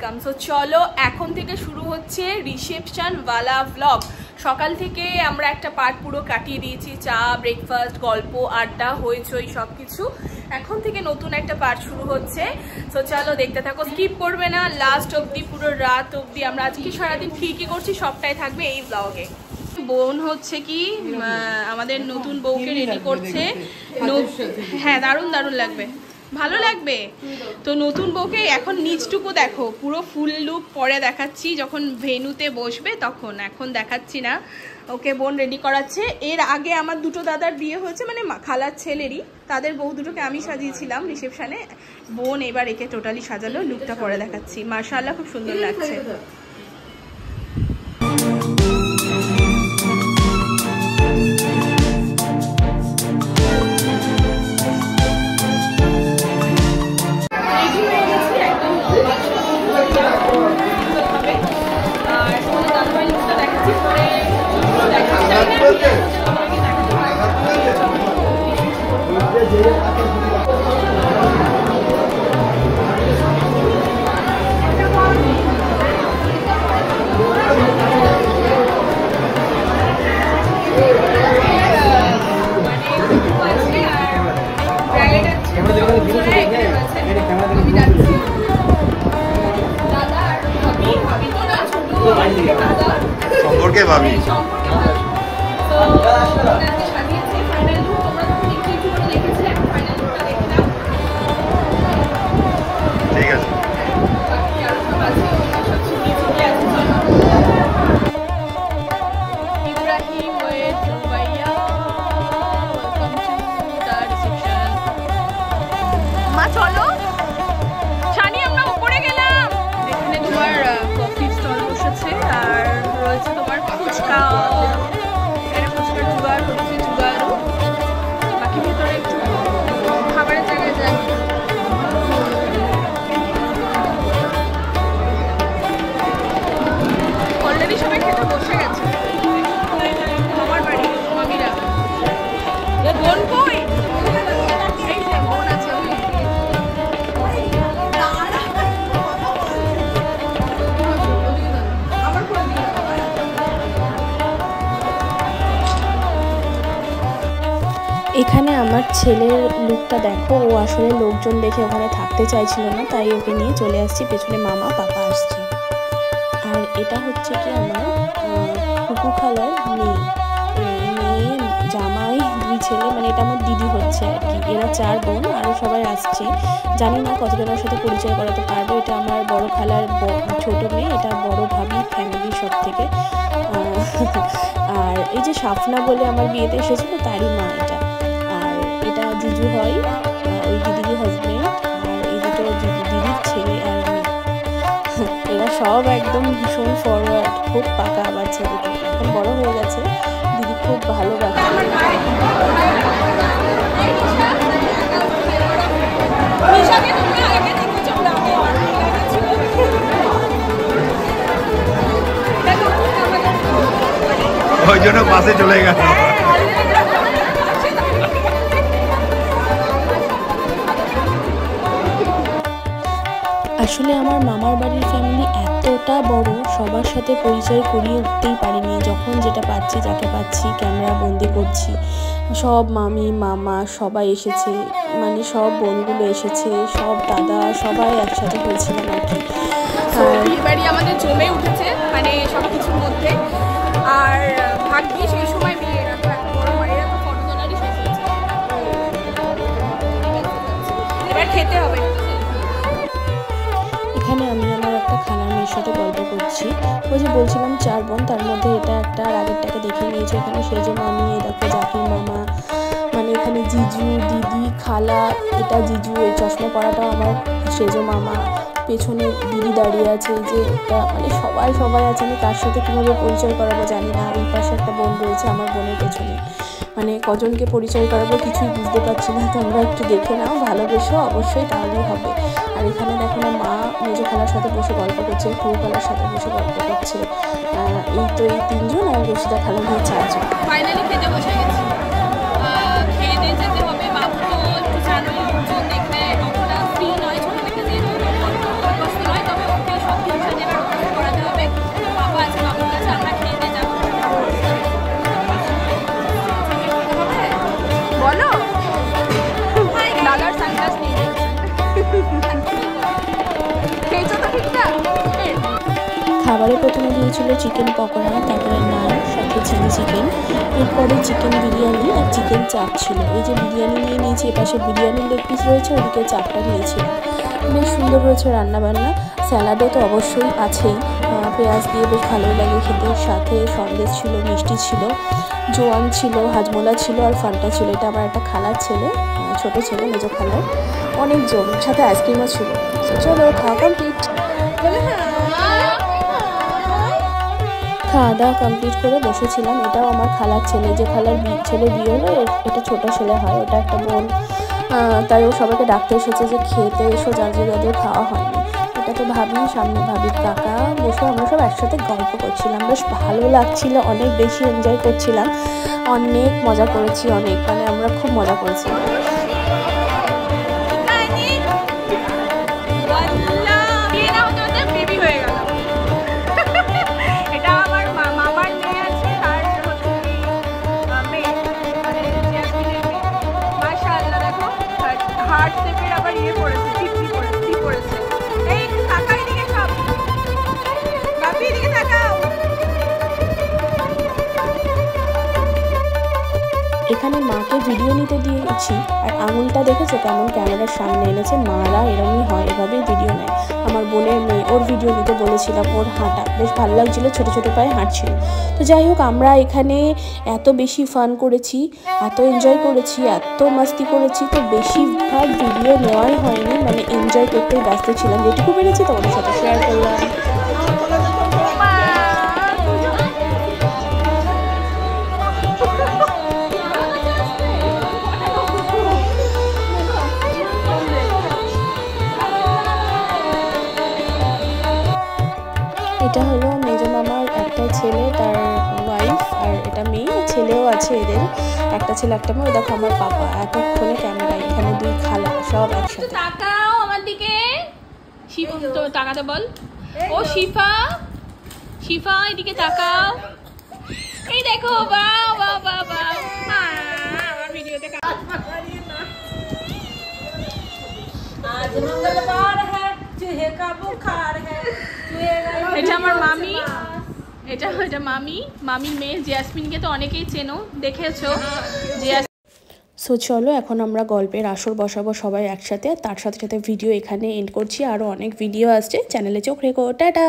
Welcome. So চলো এখন থেকে শুরু হচ্ছে রিসেপশন ওয়ালা ব্লগ। সকাল থেকে আমরা একটা পার্ট পুরো কাটিয়ে দিয়েছি, চা, ব্রেকফাস্ট, গল্প, আড্ডা, হইচই সব কিছু। এখন থেকে নতুন একটা পার্ট শুরু হচ্ছে। সো চলো দেখতে থাকো, স্কিপ করবে না, লাস্ট অবধি, পুরো রাত অবধি। আমরা আজকে সারাদিন কী কী করছি সবটাই থাকবে এই ব্লগে। বোন হচ্ছে কি আমাদের নতুন বউকে রেডি করছে। হ্যাঁ, দারুণ দারুণ লাগবে, ভালো লাগবে। তো নতুন বউকে এখন নিচটুকু দেখো, পুরো ফুল লুক পরে দেখাচ্ছি যখন ভেন্যুতে বসবে তখন, এখন দেখাচ্ছি না। ওকে বোন রেডি করাচ্ছে। এর আগে আমার দুটো দাদার বিয়ে হয়েছে, মানে খালার ছেলেরই, তাদের বউ দুটোকে আমি সাজিয়েছিলাম রিসেপশনে। বোন এবার একে টোটালি সাজালো, লুকটা পরে দেখাচ্ছি। মাশাআল্লাহ খুব সুন্দর লাগছে। সম্পর্কে ভাবি ঠিক আছে। মা চলো শানি, আমরা উপরে গেলাম। এখানে তোমার কফি স্টল বসেছে, আর রয়েছে তোমার ফুচকা, এখানে ফুচকার জুগার হচ্ছে, জুগারও। বাকি ভিতরে একটু খাবারের জায়গায় যাই। অলরেডি সবাই খেতে বসে গেছে। আমার বাড়ি মামিরা। বোন কই? এই যে বোন আছে। এখানে আমার ছেলের লুকটা দেখো, ও আসলে লোকজন দেখে ওখানে থাকতে চাইছিল না, তাই ওকে নিয়ে চলে আসছি। পেছনে মামা পাপা আসছে। আর এটা হচ্ছে কি আমার কুকু খালার মেয়ে, জামাই, দুই ছেলে, মানে এটা আমার দিদি হচ্ছে আর কি। এরা 4 বোন, আরও সবাই আসছে। জানি না কতজনের সাথে পরিচয় করাতে পারবো। এটা আমার বড় খালার ছোট মেয়ে, এটা বড় ভাবি ফ্যামিলির সব থেকে। আর এই যে সাফনা বলে আমার বিয়েতে এসেছিল, তারই মা এটা। আর এটা জিজু হয়, ওই দিদির হাজবেন্ড। আর এই দুটো দিদির ছেলে আর মেয়ে। এরা সব একদম ভীষণ ফরওয়ার্ড, খুব পাকা। আবার ছেলেটা এখন বড় হয়ে গেছে, দিদি খুব ভালো বাকি। ওই জন্য পাশে চলে গেল। আসলে আমার মামার বাড়ির ফ্যামিলি এতটা বড়, সবার সাথে পরিচয় করিয়ে উঠতেই পারিনি। যখন যেটা পাচ্ছি, যাকে পাচ্ছি ক্যামেরা বন্দি করছি। সব মামি মামা সবাই এসেছে, মানে সব বোনগুলো এসেছে, সব দাদা, সবাই একসাথে হয়েছিলাম আর কি। বিয়ে বাড়ি আমাদের জমে উঠেছে, মানে সব কিছুর মধ্যে। আর ভাগ্যি সেই সময় বিয়ে এবার খেতে হবে। এখানে আমি আমার একটা খালার মেয়ের সাথে গল্প করছি। ওই যে বলছিলাম 4 বোন, তার মধ্যে এটা একটা আর আগেরটাকে দেখে নিয়েছে। এখানে সেজো মামি, দেখো জাকির মামা, মানে এখানে জিজু, দিদি, খালা, এটা জিজু, এই চশমা পরাটাও আমার সেজো মামা। পেছনে দিদি দাঁড়িয়ে আছে, যে এটা মানে সবাই আছে। আমি কার সাথে কীভাবে পরিচয় করাবো জানি না। ওই পাশে একটা বোন রয়েছে আমার বোনের পেছনে, মানে কজনকে পরিচয় করাবো কিছুই বুঝতে পারছি না। তোমরা একটু দেখে নাও, ভালোবেসো অবশ্যই, তাহলেই হবে। আর এখানে দেখো না, মা মেজো খালার সাথে বসে গল্প করছে, খুব খালার সাথে বসে গল্প করছে। এই তো এই 3 জন, আর রশিদা খালা নিয়ে 4 জন। ফাইনালি খেতে বসে গেছি। খেয়ে দিয়ে যেতে হবে। বাবু তো একটু জানোই, লোকজন দেখলে কতটা ফ্রি নয়, ছোটো থেকে যেহেতু নয়, তবে ওকে সব খাবারে প্রথমে দিয়েছিল চিকেন পকোড়া, তারপরে নান, সাথে চিলি চিকেন, এরপরে চিকেন বিরিয়ানি আর চিকেন চাপ ছিল। এই যে বিরিয়ানি নিয়ে নিয়েছি, এপাশে বিরিয়ানির লেগ পিস রয়েছে, ওদিকে চাপটা নিয়েছিলাম। বেশ সুন্দর হয়েছে রান্নাবান্না। স্যালাডও তো অবশ্যই আছেই, পেঁয়াজ দিয়ে বেশ ভালোই লাগে খেতে। সাথে সন্দেশ ছিল, মিষ্টি ছিল, জোয়ান ছিল, হাজমোলা ছিল আর ফান্টা ছিল। এটা আমার একটা খালার ছেলে, ছোট ছেলে, মেজো খালার। অনেকজন, সাথে আইসক্রিমও ছিল। চলো খাওয়া কমপ্লিট। খাওয়া দাওয়া কমপ্লিট করে বসেছিলাম। এটাও আমার খালার ছেলে, যে খালার ছেলে বিয়ে হলো, এটা ছোট ছেলে হয়, ওটা একটা বোন। তাই ও সবাইকে ডাকতে এসেছে যে খেতে এসো, যাদের খাওয়া হয়নি। এটা তো ভাবি, সামনে ভাবির কাকা। বসে আমরা সব একসাথে গল্প করছিলাম, বেশ ভালো লাগছিল, অনেক বেশি এনজয় করছিলাম, অনেক মজা করেছি, অনেক মানে আমরা খুব মজা করেছি। এখানে মাকে ভিডিও নিতে দিয়েছি, আর আঙুলটা দেখেছো কেমন ক্যামেরার সামনে এনেছে। মারা এরমই হয়, এভাবেই ভিডিও নেয়। আমার বোনের মেয়ে, ওর ভিডিও নিতে বলেছিলাম, ওর হাঁটা বেশ ভালো লাগছিলো, ছোটো ছোটো পায়ে হাঁটছিল। তো যাই হোক, আমরা এখানে এত বেশি ফান করেছি, এত এনজয় করেছি, এত মাস্তি করেছি, তো বেশিরভাগ ভিডিও নেওয়াই হয়নি, মানে এনজয় করতেই ব্যস্ত ছিলাম। যেটুকু পেরেছি তোমাদের সাথে শেয়ার করলাম। এটা হলো মেজো মামার একটা ছেলে, তার ওয়াইফ, আর এটা মেয়ে, ছেলেও আছে এদের, একটা ছেলে একটা মেয়ে। দেখো আমার পাপা এতক্ষণে ক্যামেরায়, এখানে দুই খালা সব একসাথে। তাকাও আমার দিকে, তো তাকাতে বল। ও শিফা, শিফা এদিকে তাকাও। এই দেখো, বাহ বাহ বাহ বাহ, আমার ভিডিওতে आज मंगलवार है, चूहे का बुखार है। এটা আমার মামি, এটা মামির মেয়ে জেসমিনকে তো অনেকেই চেনো, দেখেছো। সো চলো এখন আমরা গল্পের আসর বসাবো সবাই একসাথে। তার সাথে সাথে ভিডিও এখানে এন্ড করছি, আরও অনেক ভিডিও আসছে, চ্যানেলে চোখ রেখো। টাটা।